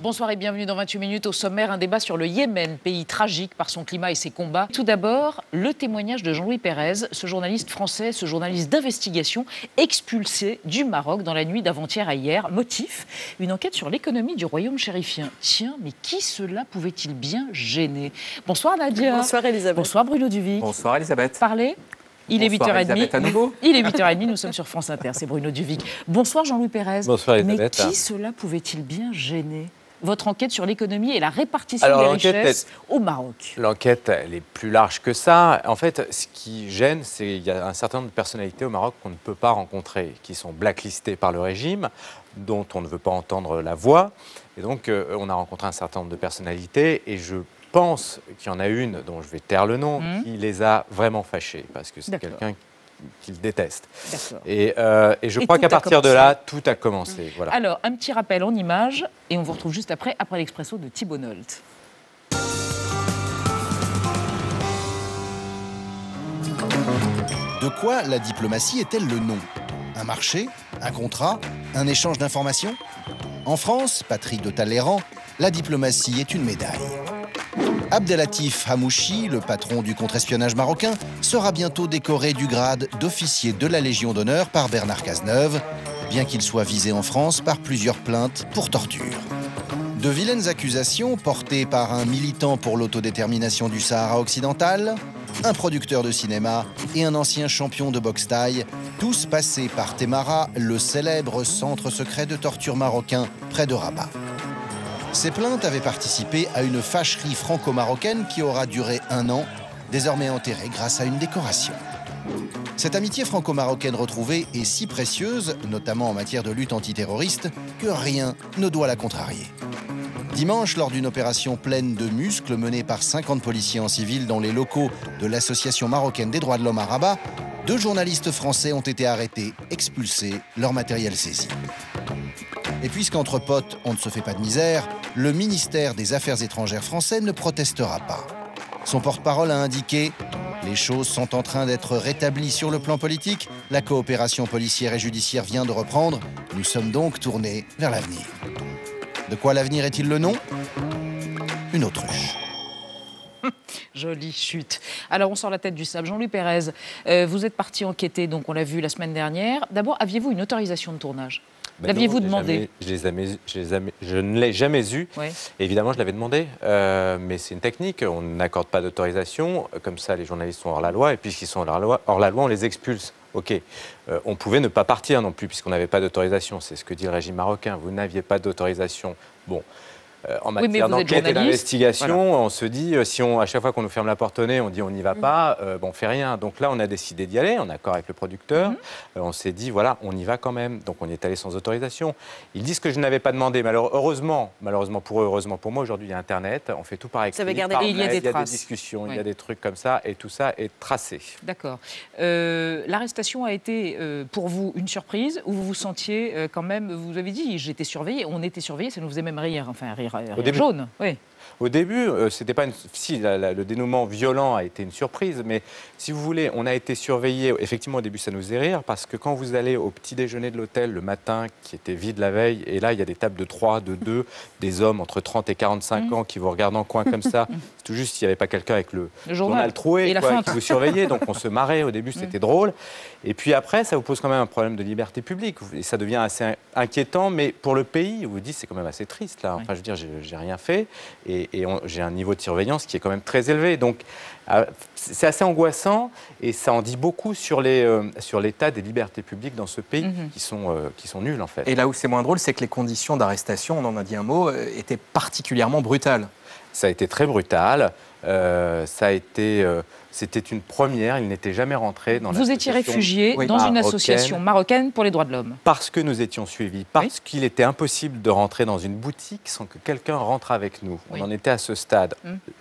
Bonsoir et bienvenue dans 28 minutes. Au sommaire, un débat sur le Yémen, pays tragique par son climat et ses combats. Tout d'abord, le témoignage de Jean-Louis Pérez, ce journaliste français, ce journaliste d'investigation, expulsé du Maroc dans la nuit d'avant-hier à hier. Motif, une enquête sur l'économie du royaume chérifien. Tiens, mais qui cela pouvait-il bien gêner? Bonsoir Nadia. Bonsoir Elisabeth. Bonsoir Bruno Duvic. Bonsoir Elisabeth. Parlez. Il est 8h30. À nouveau. Il est 8h30, nous sommes sur France Inter, c'est Bruno Duvic. Bonsoir Jean-Louis Pérez. Bonsoir Elisabeth. Mais qui cela pouvait-il bien gêner? Votre enquête sur l'économie et la répartition des richesses au Maroc. L'enquête, elle est plus large que ça. En fait, ce qui gêne, c'est qu'il y a un certain nombre de personnalités au Maroc qu'on ne peut pas rencontrer, qui sont blacklistées par le régime, dont on ne veut pas entendre la voix. Et donc, on a rencontré un certain nombre de personnalités et je pense qu'il y en a une, dont je vais taire le nom, qui les a vraiment fâchés, parce que c'est quelqu'un qu'il déteste. Et je crois qu'à partir de là, tout a commencé. Voilà. Alors, un petit rappel en images, et on vous retrouve juste après l'Expresso de Thibault Nolte. De quoi la diplomatie est-elle le nom? Un marché? Un contrat? Un échange d'informations? En France, patrie de Talleyrand, la diplomatie est une médaille. Abdelatif Hamouchi, le patron du contre-espionnage marocain, sera bientôt décoré du grade d'officier de la Légion d'honneur par Bernard Cazeneuve, bien qu'il soit visé en France par plusieurs plaintes pour torture. De vilaines accusations portées par un militant pour l'autodétermination du Sahara occidental, un producteur de cinéma et un ancien champion de boxe thaï, tous passés par Temara, le célèbre centre secret de torture marocain près de Rabat. Ces plaintes avaient participé à une fâcherie franco-marocaine qui aura duré 1 an, désormais enterrée grâce à une décoration. Cette amitié franco-marocaine retrouvée est si précieuse, notamment en matière de lutte antiterroriste, que rien ne doit la contrarier. Dimanche, lors d'une opération pleine de muscles menée par 50 policiers en civil dans les locaux de l'Association marocaine des droits de l'homme à Rabat, 2 journalistes français ont été arrêtés, expulsés, leur matériel saisi. Et puisqu'entre potes, on ne se fait pas de misère, le ministère des Affaires étrangères français ne protestera pas. Son porte-parole a indiqué « Les choses sont en train d'être rétablies sur le plan politique, la coopération policière et judiciaire vient de reprendre, nous sommes donc tournés vers l'avenir. » De quoi l'avenir est-il le nom? Une autruche. Jolie chute. Alors, on sort la tête du sable. Jean-Louis Pérez, vous êtes parti enquêter, donc on l'a vu la semaine dernière. D'abord, aviez-vous une autorisation de tournage? L'aviez-vous demandé? Je ne l'ai jamais eu. Ouais. Évidemment, je l'avais demandé, mais c'est une technique. On n'accorde pas d'autorisation. Comme ça, les journalistes sont hors la loi. Et puisqu'ils sont hors la loi, on les expulse. OK. On pouvait ne pas partir non plus, puisqu'on n'avait pas d'autorisation. C'est ce que dit le régime marocain. Vous n'aviez pas d'autorisation. Bon. En matière d'enquête et d'investigation, voilà. On se dit, si à chaque fois qu'on nous ferme la porte au nez, on dit on n'y va pas, on ne fait rien. Donc là, on a décidé d'y aller, en accord avec le producteur. On s'est dit, voilà, on y va quand même. Donc on y est allé sans autorisation. Ils disent que je n'avais pas demandé. Malheureusement pour eux, heureusement pour moi, aujourd'hui, il y a Internet. On fait tout par écrit. Ça veut garder il y a des traces. Il y a des discussions, il y a des trucs comme ça, et tout ça est tracé. D'accord. L'arrestation a été pour vous une surprise, ou vous vous sentiez quand même, vous avez dit, j'étais surveillé, on était surveillé, ça nous faisait même rire, enfin rire. Au début, jaune, oui. Au début, c'était pas le dénouement violent a été une surprise, mais si vous voulez, on a été surveillés. Effectivement, au début, ça nous faisait rire parce que quand vous allez au petit déjeuner de l'hôtel le matin, qui était vide la veille, et là, il y a des tables de 3, de 2, des hommes entre 30 et 45 ans qui vous regardent en coin comme ça. C'est tout juste s'il n'y avait pas quelqu'un avec le journal troué qui vous surveillait. Donc, on se marrait. Au début, c'était drôle. Et puis après, ça vous pose quand même un problème de liberté publique. Et ça devient assez inquiétant. Mais pour le pays, vous vous dites, c'est quand même assez triste, là. Enfin, je veux dire, j'ai rien fait. Et j'ai un niveau de surveillance qui est quand même très élevé. Donc, c'est assez angoissant et ça en dit beaucoup sur l'état des libertés publiques dans ce pays qui sont nulles, en fait. Et là où c'est moins drôle, c'est que les conditions d'arrestation, on en a dit un mot, étaient particulièrement brutales. Ça a été très brutal. C'était une première, il n'était jamais rentré dans Vous étiez réfugié dans une association marocaine pour les droits de l'homme. Parce que nous étions suivis, parce qu'il était impossible de rentrer dans une boutique sans que quelqu'un rentre avec nous. On en était à ce stade.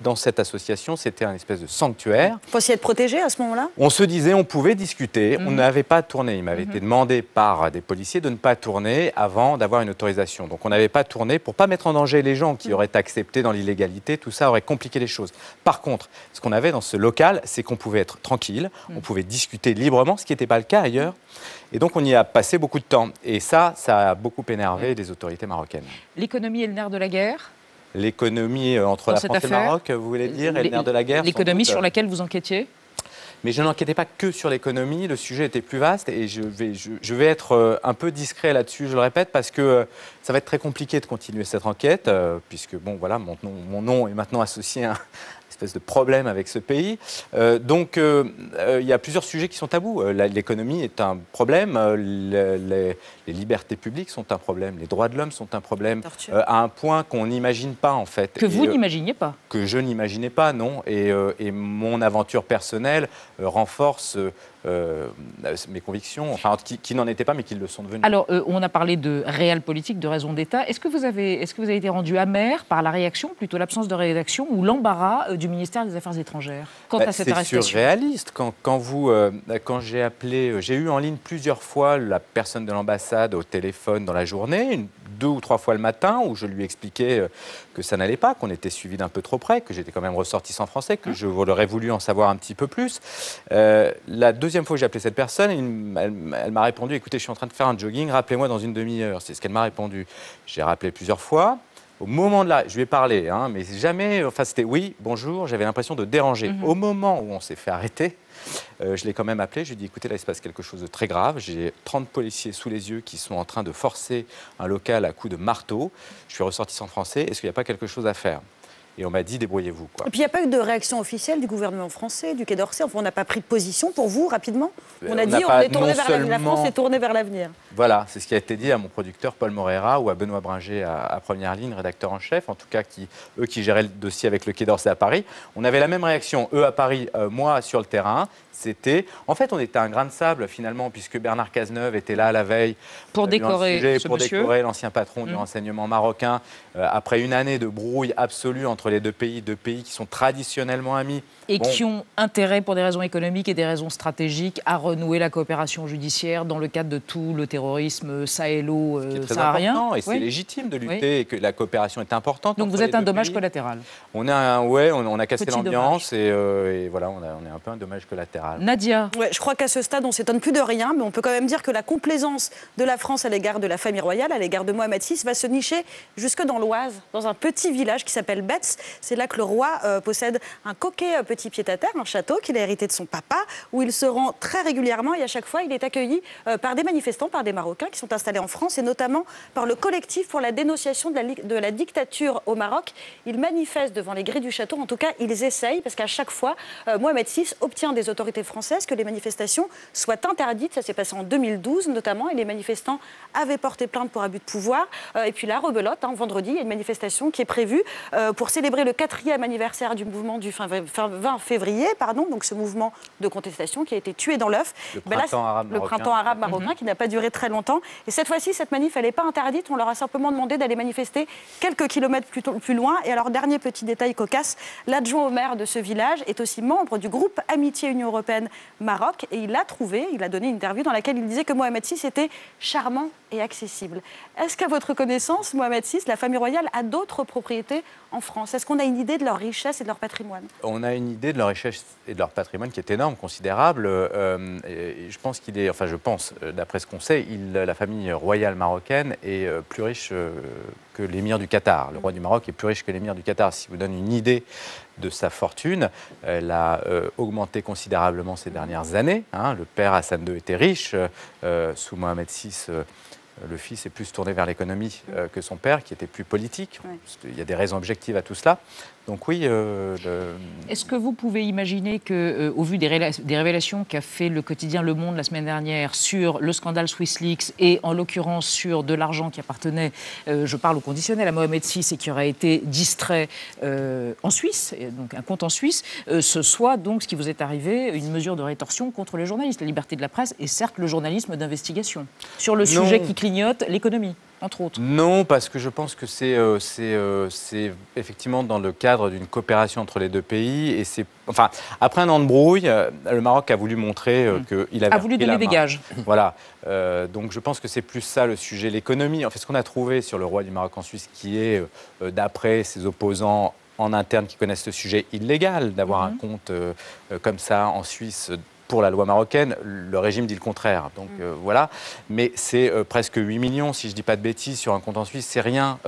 Dans cette association, c'était un espèce de sanctuaire. Vous pensiez être protégé à ce moment-là? On se disait, on pouvait discuter, on n'avait pas tourné. Il m'avait été demandé par des policiers de ne pas tourner avant d'avoir une autorisation. Donc on n'avait pas tourné pour ne pas mettre en danger les gens qui auraient accepté dans l'illégalité. d'illégalité, tout ça aurait compliqué les choses. Par contre, ce qu'on avait dans ce local, c'est qu'on pouvait être tranquille, on pouvait discuter librement, ce qui n'était pas le cas ailleurs. Et donc, on y a passé beaucoup de temps. Et ça a beaucoup énervé les autorités marocaines. L'économie est le nerf de la guerre? L'économie entre la France et le Maroc, vous voulez dire, est le nerf de la guerre? L'économie sur laquelle vous enquêtiez? Mais je n'enquêtais pas que sur l'économie, le sujet était plus vaste et je vais être un peu discret là-dessus, je le répète, parce que ça va être très compliqué de continuer cette enquête, puisque bon, voilà, mon nom est maintenant associé à une espèce de problème avec ce pays. Donc, il y a plusieurs sujets qui sont tabous. L'économie est un problème, les libertés publiques sont un problème, les droits de l'homme sont un problème, à un point qu'on n'imagine pas, en fait. Que vous n'imaginiez pas? Que je n'imaginais pas, non. Et mon aventure personnelle renforce mes convictions, enfin, qui n'en étaient pas, mais qui le sont devenus. Alors, on a parlé de réelle politique, de raison d'État. Est-ce que vous avez été rendu amer par la réaction, plutôt l'absence de réaction, ou l'embarras du ministère des Affaires étrangères quant à cette arrestation? C'est surréaliste. Quand j'ai appelé, j'ai eu en ligne plusieurs fois la personne de l'ambassade au téléphone dans la journée, 2 ou 3 fois le matin, où je lui expliquais que ça n'allait pas, qu'on était suivi d'un peu trop près, que j'étais quand même ressortissant français, que je aurais voulu en savoir un petit peu plus. La deuxième fois que j'ai appelé cette personne, elle m'a répondu, écoutez, je suis en train de faire un jogging, rappelez-moi dans une demi-heure. C'est ce qu'elle m'a répondu. J'ai rappelé plusieurs fois. Au moment de là, je lui ai parlé, hein, mais jamais, enfin c'était oui, bonjour, j'avais l'impression de déranger. Au moment où on s'est fait arrêter, je l'ai quand même appelé, je lui ai dit, écoutez, là il se passe quelque chose de très grave, j'ai 30 policiers sous les yeux qui sont en train de forcer un local à coups de marteau, je suis ressortissant français, est-ce qu'il n'y a pas quelque chose à faire? Et on m'a dit, débrouillez-vous. Et puis il n'y a pas eu de réaction officielle du gouvernement français, du Quai d'Orsay. Enfin, on n'a pas pris de position pour vous, rapidement. On a dit, on est tourné vers la France est tournée vers l'avenir. Voilà, c'est ce qui a été dit à mon producteur Paul Moreira ou à Benoît Bringer à Première Ligne, rédacteur en chef, en tout cas eux qui géraient le dossier avec le Quai d'Orsay à Paris. On avait la même réaction, eux à Paris, moi sur le terrain. C'était, en fait, on était un grain de sable finalement, puisque Bernard Cazeneuve était là la veille pour décorer l'ancien patron du renseignement marocain. Après une année de brouille absolue entre les deux pays qui sont traditionnellement amis. Et qui ont intérêt, pour des raisons économiques et des raisons stratégiques, à renouer la coopération judiciaire dans le cadre de tout le terrorisme sahélo-saharien. Et c'est légitime de lutter et que la coopération est importante. Donc vous êtes un dommage collatéral. On a cassé l'ambiance et voilà, on est un peu un dommage collatéral. Nadia. Ouais, je crois qu'à ce stade, on ne s'étonne plus de rien, mais on peut quand même dire que la complaisance de la France à l'égard de la famille royale, à l'égard de Mohamed VI, va se nicher jusque dans l'Oise, dans un petit village qui s'appelle Betz. C'est là que le roi possède un coquet petit pied-à-terre, un château qu'il a hérité de son papa, où il se rend très régulièrement et à chaque fois, il est accueilli par des manifestants, par des Marocains qui sont installés en France et notamment par le collectif pour la dénonciation de la dictature au Maroc. Ils manifestent devant les grilles du château, en tout cas, ils essayent, parce qu'à chaque fois, Mohamed VI obtient des autorités françaises que les manifestations soient interdites. Ça s'est passé en 2012 notamment, et les manifestants avaient porté plainte pour abus de pouvoir. Et puis là, rebelote, vendredi, il y a une manifestation qui est prévue pour célébrer le 4e anniversaire du mouvement du 20 février, donc ce mouvement de contestation qui a été tué dans l'œuf. Le printemps arabe marocain qui n'a pas duré très longtemps. Et cette fois-ci, cette manif, elle n'est pas interdite. On leur a simplement demandé d'aller manifester quelques kilomètres plus loin. Et alors, dernier petit détail cocasse, l'adjoint au maire de ce village est aussi membre du groupe Amitié Union Européenne Maroc. Et il a donné une interview dans laquelle il disait que Mohamed VI était charmant et accessible. Est-ce qu'à votre connaissance, Mohamed VI, la famille royale, a d'autres propriétés en France? Est-ce qu'on a une idée de leur richesse et de leur patrimoine? On a une idée de leur richesse et de leur patrimoine qui est énorme, considérable. Et je pense d'après ce qu'on sait, la famille royale marocaine est plus riche que l'émir du Qatar. Le roi du Maroc est plus riche que l'émir du Qatar. Si vous donne une idée de sa fortune, elle a augmenté considérablement ces dernières années. Le père Hassan II était riche. Sous Mohamed VI, le fils est plus tourné vers l'économie que son père, qui était plus politique. Ouais. Il y a des raisons objectives à tout cela. Donc oui. Est-ce que vous pouvez imaginer qu'au vu des révélations qu'a fait le quotidien Le Monde la semaine dernière sur le scandale SwissLeaks et en l'occurrence sur de l'argent qui appartenait, je parle au conditionnel, à Mohamed VI et qui aurait été distrait en Suisse, donc un compte en Suisse, ce soit donc ce qui vous est arrivé, une mesure de rétorsion contre les journalistes, la liberté de la presse et certes le journalisme d'investigation sur le sujet qui clignote, l'économie, entre autres? Non, parce que je pense que c'est effectivement dans le cadre d'une coopération entre les deux pays. Et après un an de brouille, le Maroc a voulu montrer qu'il avait voulu donner des gages. Voilà. Donc je pense que c'est plus ça le sujet, l'économie. En fait, ce qu'on a trouvé sur le roi du Maroc en Suisse, qui est, d'après ses opposants, en interne qui connaissent le sujet illégal d'avoir un compte comme ça en Suisse. Pour la loi marocaine, le régime dit le contraire. Donc voilà, mais c'est presque 8 millions, si je ne dis pas de bêtises, sur un compte en Suisse. C'est rien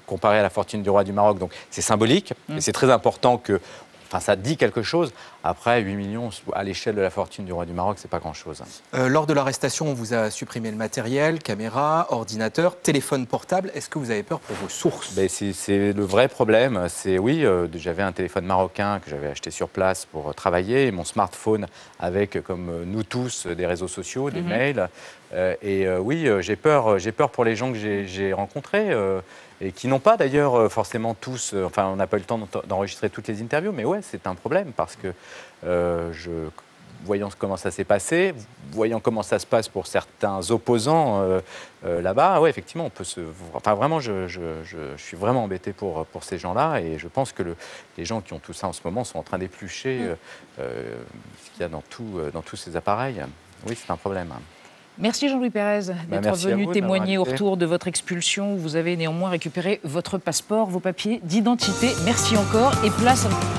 comparé à la fortune du roi du Maroc. Donc c'est symbolique, et c'est très important que... Enfin, ça dit quelque chose. Après, 8 millions, à l'échelle de la fortune du roi du Maroc, c'est pas grand-chose. Lors de l'arrestation, on vous a supprimé le matériel, caméra, ordinateur, téléphone portable. Est-ce que vous avez peur pour vos sources? C'est le vrai problème. J'avais un téléphone marocain que j'avais acheté sur place pour travailler, et mon smartphone avec, comme nous tous, des réseaux sociaux, des mails. J'ai peur pour les gens que j'ai rencontrés. Et qui n'ont pas d'ailleurs forcément tous, enfin on n'a pas eu le temps d'enregistrer toutes les interviews, mais ouais, c'est un problème parce que voyant comment ça s'est passé, voyant comment ça se passe pour certains opposants là-bas, ouais, effectivement, on peut Enfin vraiment, je suis vraiment embêté pour ces gens-là, et je pense que les gens qui ont tout ça en ce moment sont en train d'éplucher ce qu'il y a dans tous ces appareils. Oui, c'est un problème. Merci Jean-Louis Pérez d'être venu témoigner au retour de votre expulsion. Vous avez néanmoins récupéré votre passeport, vos papiers d'identité. Merci encore et place à...